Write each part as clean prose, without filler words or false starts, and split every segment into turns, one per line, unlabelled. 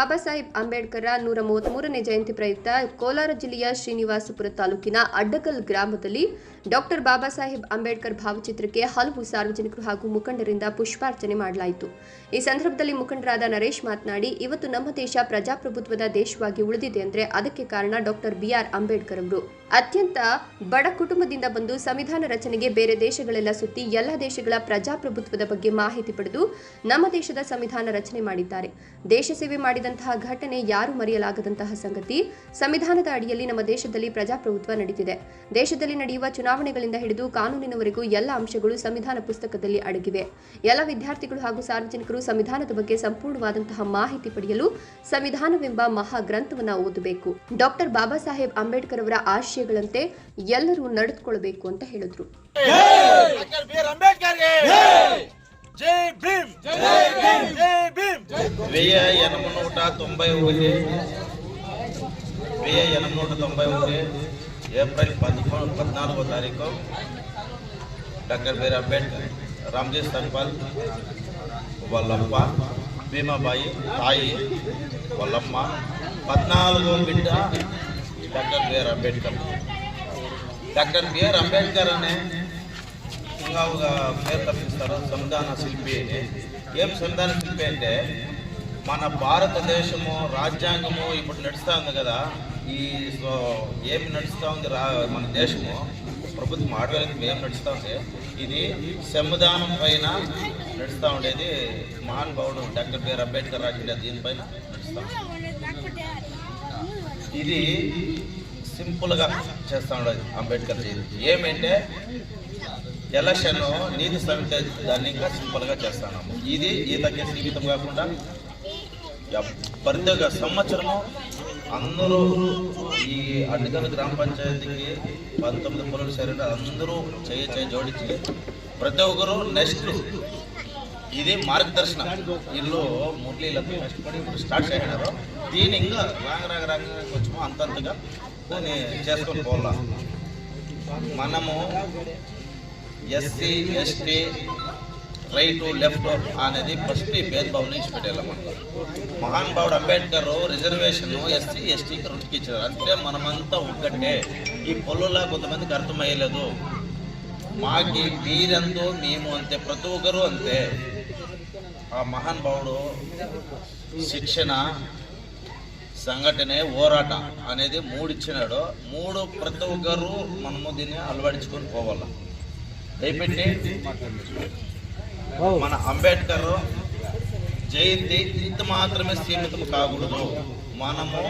ಬಾಬಾ ಸಾಹೇಬ್ ಅಂಬೇಡ್ಕರ್ 133ನೇ ಜಯಂತಿ ಪ್ರಯುಕ್ತ ಕೋಲಾರ ಜಿಲ್ಲೆಯ ಶ್ರೀನಿವಾಸಪುರ ತಾಲೂಕಿನ ಅಡ್ಡಗಲ್ ಗ್ರಾಮದಲ್ಲಿ ಡಾಕ್ಟರ್ ಬಾಬಾ ಸಾಹೇಬ್ ಅಂಬೇಡ್ಕರ್ ಭಾವಚಿತ್ರಕ್ಕೆ ಹಲವು ಸಾರ್ವಜನಿಕರು ಹಾಗೂ ಮುಖಂಡರಿಂದ ಪುಷ್ಪಾರ್ಚನೆ ಮಾಡಲಾಯಿತು. ಈ ಸಂದರ್ಭದಲ್ಲಿ ಮುಖಂಡರಾದ ನರೇಶ್ ಮಾತನಾಡಿ, ಇವತ್ತು ನಮ್ಮ ದೇಶ ಪ್ರಜಾಪ್ರಭುತ್ವದ ದೇಶವಾಗಿ ಉಳಿದಿದೆ ಅಂದರೆ ಅದಕ್ಕೆ ಕಾರಣ ಡಾಕ್ಟರ್ BR ಅಂಬೇಡ್ಕರ್ ಅವರು. ಅತ್ಯಂತ ಬಡ ಕುಟುಂಬದಿಂದ ಬಂದು ಸಂವಿಧಾನ ರಚನೆಗೆ ಬೇರೆ ದೇಶಗಳೆಲ್ಲ ಸುತ್ತಿ ಎಲ್ಲ ದೇಶಗಳ ಪ್ರಜಾಪ್ರಭುತ್ವದ ಬಗ್ಗೆ ಮಾಹಿತಿ ಪಡೆದು ನಮ್ಮ ದೇಶದ ಸಂವಿಧಾನ ರಚನೆ ಮಾಡಿದ್ದಾರೆ. ದೇಶ ಸೇವೆ ಮಾಡಿದಂತಹ ಘಟನೆ ಯಾರು ಮರೆಯಲಾಗದಂತಹ ಸಂಗತಿ. ಸಂವಿಧಾನದ ಅಡಿಯಲ್ಲಿ ನಮ್ಮ ದೇಶದಲ್ಲಿ ಪ್ರಜಾಪ್ರಭುತ್ವ ನಡೆದಿದೆ. ದೇಶದಲ್ಲಿ ನಡೆಯುವ ಚುನಾವಣೆಗಳಿಂದ ಹಿಡಿದು ಕಾನೂನಿನವರೆಗೂ ಎಲ್ಲ ಅಂಶಗಳು ಸಂವಿಧಾನ ಪುಸ್ತಕದಲ್ಲಿ ಅಡಗಿವೆ. ಎಲ್ಲ ವಿದ್ಯಾರ್ಥಿಗಳು ಹಾಗೂ ಸಾರ್ವಜನಿಕರು ಸಂವಿಧಾನದ ಬಗ್ಗೆ ಸಂಪೂರ್ಣವಾದಂತಹ ಮಾಹಿತಿ ಪಡೆಯಲು ಸಂವಿಧಾನವೆಂಬ ಮಹಾ ಗ್ರಂಥವನ್ನು ಓದಬೇಕು. ಡಾಕ್ಟರ್ ಬಾಬಾ ಸಾಹೇಬ್ ಅಂಬೇಡ್ಕರ್ ಅವರ ಆಶಯಗಳಂತೆ ಎಲ್ಲರೂ ನಡೆದುಕೊಳ್ಳಬೇಕು ಅಂತ ಹೇಳಿದ್ರು.
జై భీమ్ జై భీమ్ జై భీమ్ 1891 ఏప్రిల్ 14వ తారీఖు డాక్టర్ బిఆర్ అంబేద్కర్, రామ్జీ స్థన్పాల్ వాళ్ళమ్మ, భీమాబాయి తాయి వాళ్ళమ్మ, 14వ బిడ్డ doctor B R Ambedkar. Doctor B R Ambedkar అనే ఇంకా ఒక పేరు తప్పిస్తారు, సంవిధాన శిల్పి అని. ఏం సంవిధాన శిల్పి అంటే మన భారతదేశము రాజ్యాంగము ఇప్పుడు నడుస్తూ ఉంది కదా, ఏమి నడుస్తూ ఉంది మన దేశము ప్రభుత్వం ఆడవేళకి ఏం నడుస్తూ ఉంది, ఇది సంవిధానం పైన నడుస్తూ ఉండేది. మహానుభావుడు డాక్టర్ బిఆర్ అంబేద్కర్ రాసిండే దీనిపైన నడుస్తూ ఉంది. ఇది సింపుల్గా చేస్తూ ఉండేది అంబేద్కర్. ఏమంటే ఎలక్షన్ నీతి సంహిత దాన్ని ఇంకా సింపుల్గా చేస్తున్నాము. ఇది ఈతకి సీమితం కాకుండా ప్రతి ఒక్క సంవత్సరము అందరూ ఈ అడ్డగల్ గ్రామ పంచాయతీకి 19 పొలాలు చేరండి. అందరూ చేయి జోడించి ప్రతి ఒక్కరు నెక్స్ట్ ఇది మార్గదర్శనం. ఇల్లు మురళీలకు కష్టపడి ఇప్పుడు స్టార్ట్ చేయడారు. దీన్ని ఇంకా రాంగ కొంచెం అంతంతగా దాన్ని చేసుకొని పోవాల. మనము ఎస్సీ ఎస్టీ రైటు లెఫ్ట్ అనేది ఫస్ట్ ఈ భేదభావం నుంచి పెట్టాలి. మనకు మహానుభావుడు అంబేద్కర్ రిజర్వేషన్ ఎస్సీ ఎస్టీకి 2కి ఇచ్చారు. అంటే మనమంతా ఒక్కటే. ఈ పొల్లులా కొంతమందికి అర్థమయ్యలేదు. మాకి మీరంతో మేము అంతే, ప్రతి ఒక్కరు అంతే. ఆ మహానుభావుడు శిక్షణ, సంఘటనే, పోరాట అనేది 3 ఇచ్చినాడు. 3 ప్రతి ఒక్కరు మనము దీన్ని అలవడించుకొని పోవాలి. దయపెట్టి మన అంబేద్కర్ జయంతి ఇంత మాత్రమే సీమితం కాకూడదు. మనము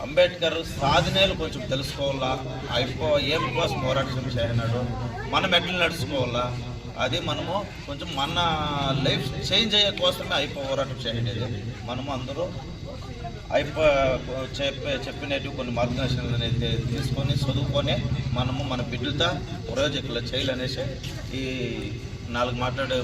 అంబేద్కర్ సాధనలు కొంచెం తెలుసుకోవాలా. ఏం కోసం పోరాటం చేయనాడు, మనం ఎట్లా నడుచుకోవాలా, అది మనము కొంచెం మన లైఫ్ చేంజ్ అయ్యే కోసమే పోరాటం చేయలేదు. మనము అందరూ చెప్పినట్టు కొన్ని మార్గదర్శనాలు అనేది తీసుకొని చదువుకొని మనము మన బిడ్డలతో ప్రయోజకులు చేయాలనేసి ఈ 4 మాట్లాడే